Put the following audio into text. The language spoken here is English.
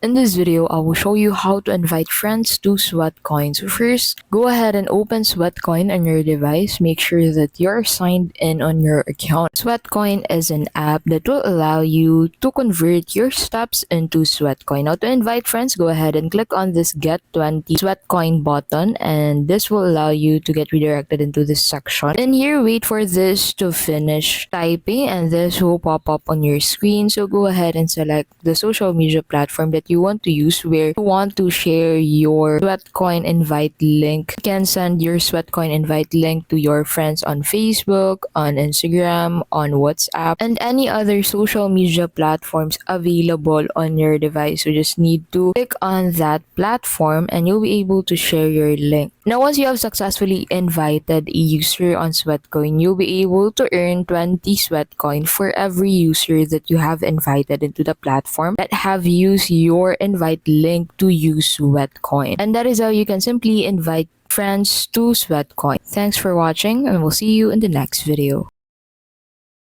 In this video, I will show you how to invite friends to Sweatcoin. So first, go ahead and open Sweatcoin on your device. Make sure that you're signed in on your account. Sweatcoin is an app that will allow you to convert your steps into Sweatcoin. Now to invite friends, go ahead and click on this Get 20 Sweatcoin button, and this will allow you to get redirected into this section. And here, wait for this to finish typing, and this will pop up on your screen. So go ahead and select the social media platform that you want to use, where you want to share your Sweatcoin invite link. You can send your Sweatcoin invite link to your friends on Facebook, on Instagram, on WhatsApp, and any other social media platforms available on your device. You just need to click on that platform and you'll be able to share your link. Now, once you have successfully invited a user on Sweatcoin, you'll be able to earn 20 Sweatcoin for every user that you have invited into the platform that have used your invite link to use Sweatcoin. And that is how you can simply invite friends to Sweatcoin. Thanks for watching, and we'll see you in the next video.